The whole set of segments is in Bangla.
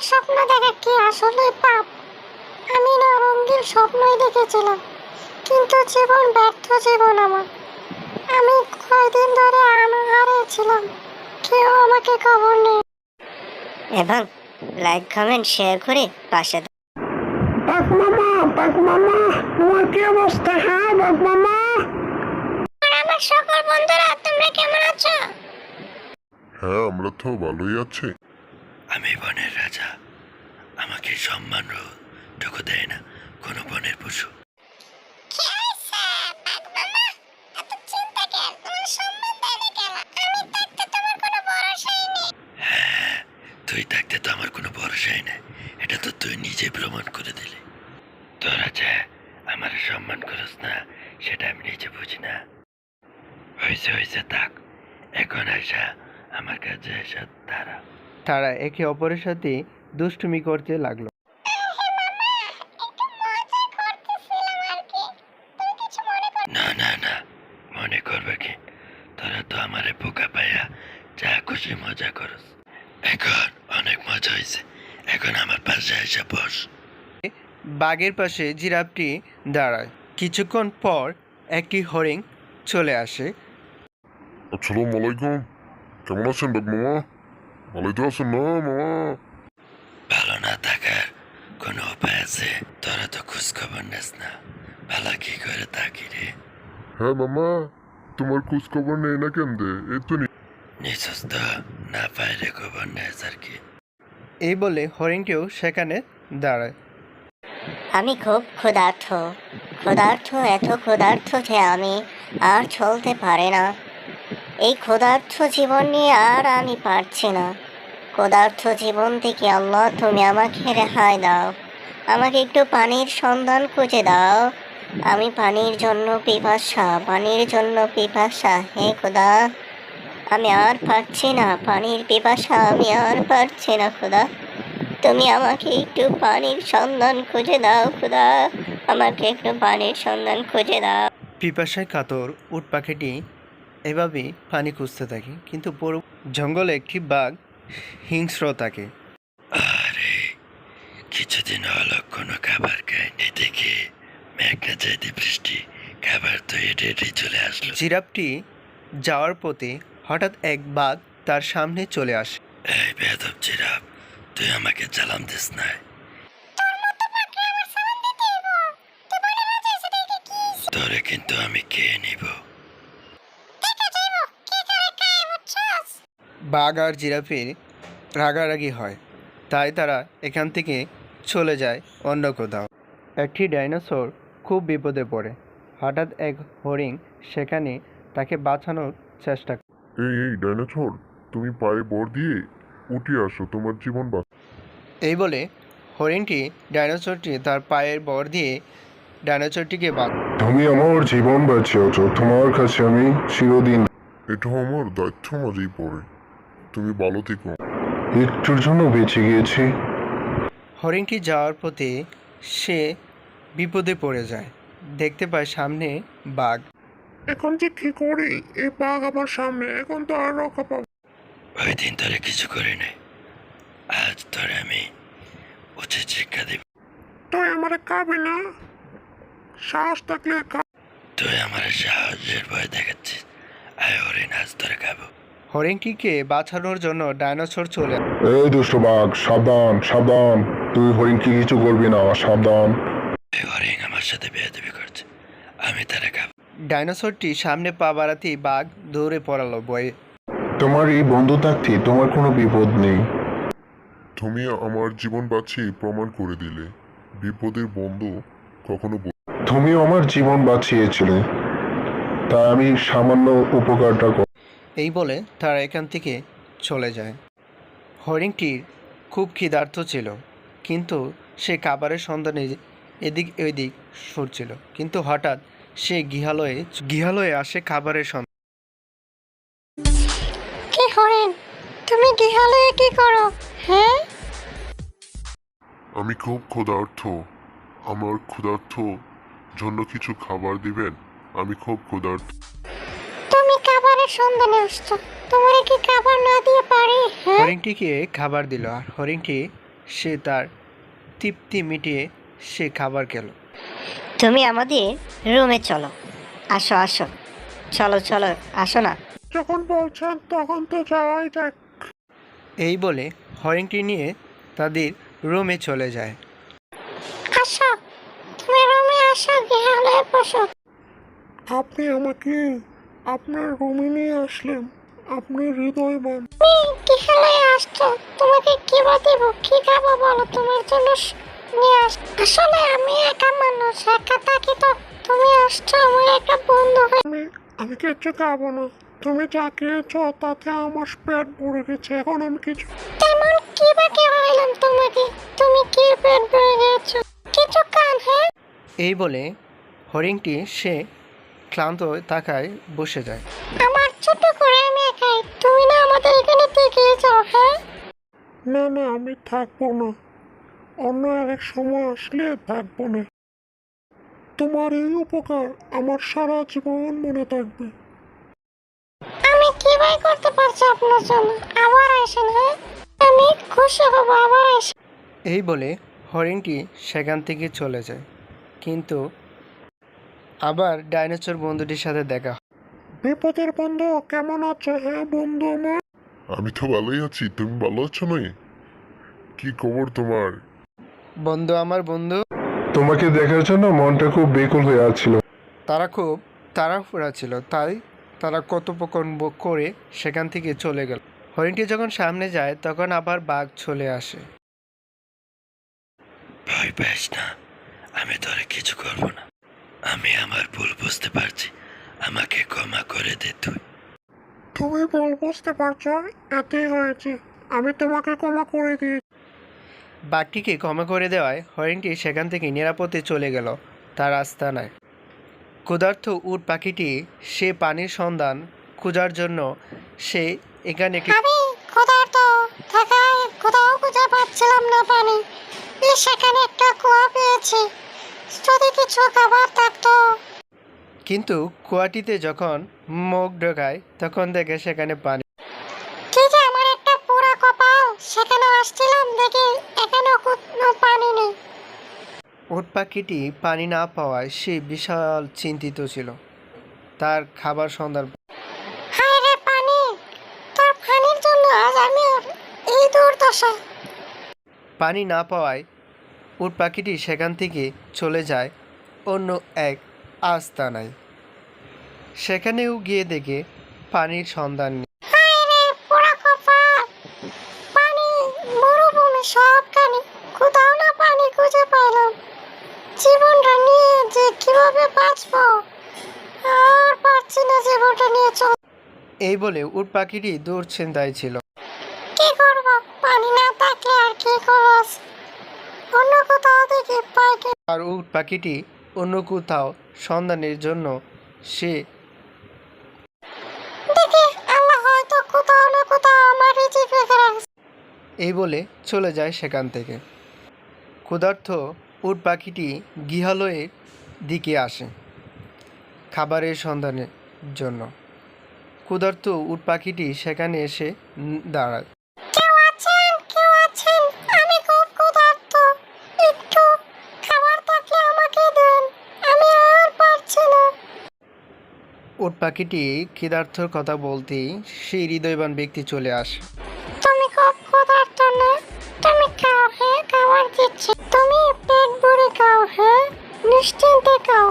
স্বপ্ন দেখা কি আসলে পাপ? আমি না রঙিন স্বপ্নই দেখেছিলাম, কিন্তু জীবন ব্যর্থ জীবন আমার। আমি কয়দিন ধরে অনাহারে ছিলাম, কেউ আমাকে খবর নেই। এবং লাইক কমেন্ট শেয়ার করে পাশে বাঘ মামা, বাঘ মামা, তোমার কি অবস্থা? হ্যাঁ বাঘ মামা। আর আমার সকল বন্ধুরা, তোমরা কেমন আছো? হ্যাঁ, আমরা তো ভালোই আছি। আমি বনের রাজা, আমাকে সম্মান টুকু দেয় না কোনো বনের পশু। কি হয়েছে বাঘ মামা? এত চিন্তা কেন? তোমার সম্মান দেয় না কেন? আমি থাকতে তোমার কোনো ভরসাই নেই। হ্যাঁ, তুই থাকতে তো আমার কোনো ভরসাই নেই, এটা তো তুই নিজে প্রমাণ করে দিলি। তোরা যে আমার সম্মান করিস না সেটা আমি নিজে বুঝি না। হয়েছে হয়েছে, থাক, এখন আসা আমার কাছে এসা তারা। তারা একে অপরের সাথে দুষ্টুমি করতে লাগলো। না না না, মনে করবে কি? তোরা তো আমারে বোকা পাইয়া যা খুশি মজা করস। এখন অনেক মজা হয়েছে, এখন আমার পাশে এসে বস। বাঘের পাশে জিরাফটি দাঁড়ায়। কিছুক্ষণ পর একটি হরিণ চলে আসে। আসসালামু আলাইকুম, কেমন আছেন বাঘ মামা? ভালোই তো আছেন না মামা? ভালো না থাকার কোনো উপায় আছে? তোরা তো খোঁজ খবর নেস না, ভালো কি করে থাকি রে? হ্যাঁ মামা, তোমার খোঁজ খবর নেই না কেন দে? এই তো নিশ্চস তো না পাইলে খবর নেস আর কি। এই বলে হরিণটিও সেখানে দাঁড়ায়। আমি খুব ক্ষুধার্ত, এত ক্ষুধার্ত যে আমি আর চলতে পারি না। এই ক্ষুধার্ত জীবন নিয়ে আর আমি পারছি না। ক্ষুধার্ত জীবন থেকে আল্লাহ তুমি আমাকে রেহাই দাও, আমাকে একটু পানির সন্ধান খুঁজে দাও। আমি পানির জন্য পিপাসা, হে খোদা, আমি আর পারছি না, পানির পিপাসা আমি আর পারছি না খোদা। তুমি আমাকে একটু পানির সন্ধান খুঁজে দাও খোদা, আমাকে একটু পানির সন্ধান খুঁজে দাও। পিপাসায় কাতর উট পাখিটি এভাবেই পানি খুঁজতে থাকে, কিন্তু পুরো জঙ্গলে একটি বাঘ হিংস্র থাকে। আরে কিছুদিন হলো কোনো খাবার খাইনি দেখে মেঘনা চাইতে বৃষ্টি, খাবার তো এটি চলে আসলো। জিরাফটি যাওয়ার পথে হঠাৎ এক বাঘ তার সামনে চলে আসে। এই বেয়াদব জিরাফ, তুই আমাকে জ্বালাম দিস না। তোরে কিন্তু আমি খেয়ে নিব। বাঘ আর জিরাফের রাগারাগি হয়, তাই তারা এখান থেকে চলে যায় অন্য কোথাও। একটি ডাইনোসর খুব বিপদে পড়ে। হঠাৎ এক হরিণ সেখানে তাকে বাঁচানোর চেষ্টা করে। এই ডাইনোসর, তুমি পায়ে বর দিয়ে উঠে আসো, তোমার জীবন বাঁচ। এই বলে হরিণটি ডাইনোসরটি তার পায়ের বর দিয়ে ডাইনোসরটিকে তুমি আমার জীবন বাঁচিয়েছ, তোমার কাছে আমি চিরদিন। এটা আমার দায়িত্ব মাঝেই পড়ে, তুমি ভালো থেকো। একটুর জন্য বেঁচে গিয়েছি। হরিণটি যাওয়ার পথে সে বিপদে পড়ে যায়। দেখতে পায় সামনে বাঘ। এখন যে কি করি? এই বাঘ আমার সামনে, এখন তো আর রক্ষা পাবো। ওই দিন তোরে কিছু করি নাই, আজ তোরে আমি উচিত শিক্ষা দিব। তুই আমারে খাবি না? সাহস থাকলে তুই আমার সাহায্যের ভয় দেখাচ্ছিস, আয় হরিণ, আজ তোরে খাবো। হরিণটিকে বাঁচানোর জন্য ডাইনোসর চলে আসে। এই দুষ্ট বাঘ, সাবধান সাবধান, তুই হরিণকে কিছু করবি না, সাবধান। এই হরিণ আমার সাথে বেয়াদবি করছে, আমি তারে খাবো। ডাইনোসরটি সামনে পা বাড়াতেই বাঘ দৌড়ে পড়ালো ভয়ে। তোমার এই বন্ধু থাকতে তোমার কোনো বিপদ নেই। তুমি আমার জীবন বাঁচিয়ে প্রমাণ করে দিলে বিপদের বন্ধু কখনো তুমিও আমার জীবন বাঁচিয়েছিলে, তাই আমি সামান্য উপকারটা কর। এই বলে তারা এখান থেকে চলে যায়। হরিণটির খুব ক্ষুধার্ত ছিল, কিন্তু সে খাবারের সন্ধানে এদিক ওদিক সরছিল। কিন্তু হঠাৎ সে গৃহালয়ে আসে খাবারের সন্ধানে। কি হরেন, তুমি গৃহালয়ে কি করো? হ্যাঁ, আমি খুব ক্ষুধার্ত, আমার ক্ষুধার্ত জন্য কিছু খাবার দিবেন? আমি খুব ক্ষুধার্ত। তুমি খাবারের সন্ধানে আসছো, তোমার কি খাবার না দিয়ে পারি? হ্যাঁ, হরিণটিকে খাবার দিল আর হরিণটি সে তার তৃপ্তি মিটিয়ে সে খাবার খেলো। তুমি আমাদের রুমে চলো, আসো আসো, চলো চলো, আসো না। যখন বলছেন তখন তো যাওয়াই যাক। এই বলে হরিণটি নিয়ে তাদের রুমে চলে যায়। আসো, তুমি রুমে আসো, বিহালে বসো। আপনি আমাকে আপনার রুমে নিয়ে আসলেন, আপনি হৃদয়বান। তুমি বিহালে আসছো, তোমাকে কি দেব, কি খাবো বলো, তোমার জন্য নিয়ে আস। আসলে আমি একা মানুষ, একা থাকি তো। তুমি আসছো আমার একটা বন্ধু হয়ে। আমি কিচ্ছু খাবো না, তুমি যা খেয়েছো তাতে আমার পেট ভরে গেছে, এখন আমি কিছু। তেমন কি বা খাওয়াইলাম তোমাকে, তুমি কি পেট ভরে গেছো? কিছু খান, হ্যাঁ? এই বলে হরিণটি সে ক্লান্ত তাকায় বসে যায়। আমার ছোট করে আমি একাই, তুমি না আমাদের এখানে থেকে যাও, হ্যাঁ? না না, আমি থাকবো না, অন্য এক সময় আসলে থাকবো না। তোমার এই উপকার আমার সারা জীবন মনে থাকবে। আমি কি ভাই করতে পারছি আপনার জন্য? আবার আসেন, হ্যাঁ? আমি খুশি হব, আবার আসেন। এই বলে হরিণটি সেখান থেকে চলে যায়। কিন্তু আবার ডাইনোসর বন্ধুটির সাথে দেখা হয়। বিপদের বন্ধু কেমন আছো? হ্যাঁ বন্ধু আমার। আমি তো ভালোই আছি, তুমি ভালো আছো নই? কি খবর তোমার? বন্ধু আমার বন্ধু। তোমাকে দেখার জন্য মনটা খুব বেকুল হয়ে আছিল। তারা খুব তাড়াহুড়া ছিল, তাই তারা কথোপকথন করে সেখান থেকে চলে গেল। হরিণটি যখন সামনে যায় তখন আবার বাঘ চলে আসে। ভয় পাস না, আমি তোরে কিছু করব না। আমি আমার ভুল বুঝতে পারছি, আমাকে ক্ষমা করে দে তুই। তুমি ভুল বুঝতে পারছো, এতেই হয়েছে, আমি তোমাকে ক্ষমা করে দিই। বাঘটিকে ক্ষমা করে দেওয়ায় হরিণটি সেখান থেকে নিরাপদে চলে গেল তার আস্তানায়। ক্ষুধার্ত উট পাখিটি সে পানির সন্ধান খোঁজার জন্য সে এখানে একটি আমি ক্ষুধার্ত থাকায় কোথাও খুঁজে পাচ্ছিলাম না পানি। সেখানে একটা কুয়া পেয়েছি, যদি কিছু খাবার থাকতো। কিন্তু কুয়াটিতে যখন মুখ ঢোকায় তখন দেখে সেখানে পানি। কি যে আমার একটা পুরা কপাল, সেখানে আসছিলাম দেখি এখানে কোনো পানি নেই। উট পাখিটি পানি না পাওয়ায় সে বিশাল চিন্তিত ছিল। তার খাবার সন্ধান হায় রে পানি, তোর পানির জন্য আজ আমি এই দুর্দশা। পানি না পাওয়ায় উট পাখিটি সেখান থেকে চলে যায় অন্য এক আস্তানায়। সেখানেও গিয়ে দেখে পানির সন্ধান নেই। হায় রে পুরা কপাল, পানি মরুভূমি সবখানে, কোথাও না পানি খুঁজে পাইলাম। জীবনটা নিয়ে যে কিভাবে বাঁচবো, আর পারছি না জীবনটা নিয়ে চল। এই বলে উট পাখিটি দুশ্চিন্তায় ছিল। কি করব, পানি না থাকলে আর কি করব, অন্য কোথাও দেখি পাই কি। আর উট পাখিটি অন্য কোথাও সন্ধানের জন্য সে দেখি আল্লাহ হয়তো কোথাও না কোথাও আমার রিজিক রেখে রাখছে। এই বলে চলে যায় সেখান থেকে। ক্ষুধার্ত উট পাখিটি গৃহালয়ের দিকে আসে খাবারের সন্ধানের জন্য। ক্ষুধার্ত উট পাখিটি সেখানে এসে দাঁড়ায়। কেউ আছেন, কেউ আছেন, আমি খুব ক্ষুধার্ত, একটু খাবার থাকলে আমাকে দেন, আমি আর পারছি না। উট পাখিটি ক্ষুধার্তর কথা বলতেই সেই হৃদয়বান ব্যক্তি চলে আসে। তুমি খুব ক্ষুধার্ত না? তুমি খাও, হ্যাঁ খাবার দিচ্ছি, তুমি পেট ভরে খাও, হ্যাঁ নিশ্চিন্তে খাও,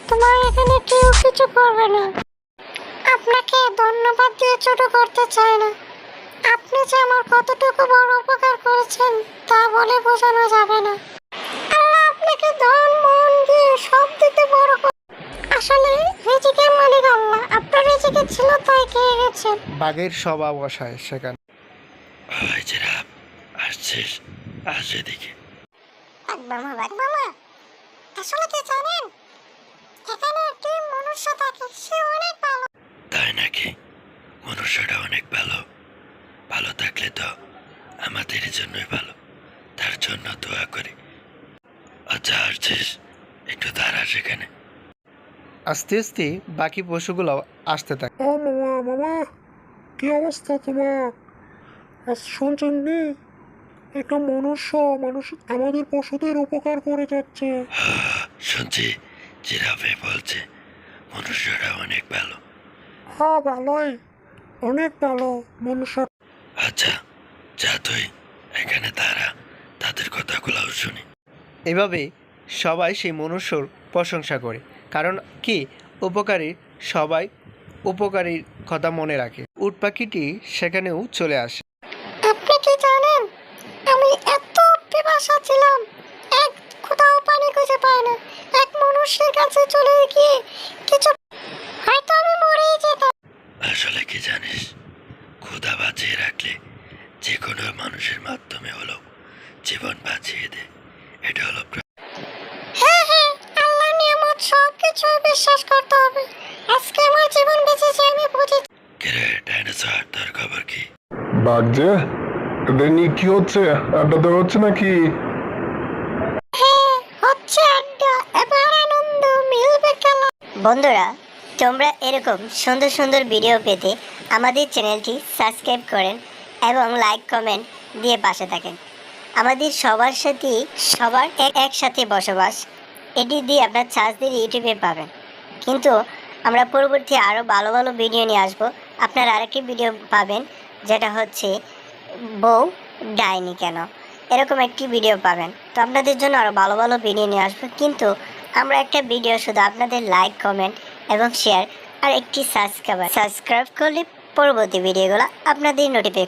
তোমার এখানে কেউ কিছু করবে না। আপনাকে ধন্যবাদ দিয়ে ছোট করতে চাই না, আপনি যে আমার কতটুকু বড় উপকার করেছেন তা বলে বোঝানো যাবে না। আল্লাহ আপনাকে ধন মন দিয়ে সব দিতে বড় করে। আসলে রিজিকের মালিক আল্লাহ, আপনার রিজিকে ছিল তাই খেয়ে গেছেন। বাঘের স্বভাব বসায় সেখানে। ওই যে রাব, আসছিস, আস এদিকে। মামা, আসলে কি জানেন, এখানে একটি মনুষ্য থাকে, সে অনেক ভালো। তাই নাকি? মনুষ্যটা অনেক ভালো, ভালো থাকলে তো আমাদের জন্যই ভালো, তার জন্য দোয়া করি। আচ্ছা আসছিস, একটু দাঁড়া সেখানে। আস্তে আস্তে বাকি পশুগুলো আসতে থাকে। ও মামা, মামা কি অবস্থা তোমার? আজ শুনছেন নি একটা মনুষ্য মানুষ আমাদের পশুদের উপকার করে যাচ্ছে। শুনছি জিরাফে বলছে মনুষ্যরা অনেক ভালো। হ্যাঁ, ভালোই, অনেক ভালো মনুষ্য। আচ্ছা যা তুই এখানে দাঁড়া, তাদের কথাগুলোও শুনি। এভাবে সবাই সেই মনুষ্যর প্রশংসা করে, কারণ কি উপকারী সবাই উপকারীর কথা মনে রাখে। উট পাখিটি সেখানেও চলে আসে। আপনি কি জানেন আমি এত পিপাসা ছিলাম, এক কোথাও পানি খুঁজে পাই না। এক মনুষ্যের কাছে চলে গিয়ে কিছু, হয়তো আমি মরেই যেতাম। আসলে কি জানিস, ক্ষুধা বাঁচিয়ে রাখলে যে কোনো মানুষের মাধ্যমে হলো জীবন বাঁচিয়ে দেয়। এটা হলো হ্যাঁ হ্যাঁ, আল্লাহ নিয়ামত সব কিছু বিশ্বাস করতে হবে। আজকে আমার জীবন বেঁচেছে আমি বুঝেছি। কিরে ডাইনোসর, তোর খবর কি? বাঘ যে এদের নিয়ে কি হচ্ছে? আড্ডা দেওয়া হচ্ছে নাকি? হ্যাঁ হচ্ছে আড্ডা, এবার আনন্দ মিলবে খেলা। বন্ধুরা, তোমরা এরকম সুন্দর সুন্দর ভিডিও পেতে আমাদের চ্যানেলটি সাবস্ক্রাইব করেন এবং লাইক কমেন্ট দিয়ে পাশে থাকেন। আমাদের সবার সাথেই সবার একসাথে বসবাস, এটি দিয়ে আপনার সার্চ দিয়ে ইউটিউবে পাবেন। কিন্তু আমরা পরবর্তী আরও ভালো ভালো ভিডিও নিয়ে আসবো। আপনার আরেকটি ভিডিও পাবেন যেটা হচ্ছে বউ ডাইনি কেন, এরকম একটি ভিডিও পাবেন। তো আপনাদের জন্য আরও ভালো ভালো ভিডিও নিয়ে আসবো, কিন্তু আমরা একটা ভিডিও শুধু আপনাদের লাইক কমেন্ট এবং শেয়ার আর একটি সাবস্ক্রাইব করলে পরবর্তী ভিডিওগুলো আপনাদের নোটিফিকেশন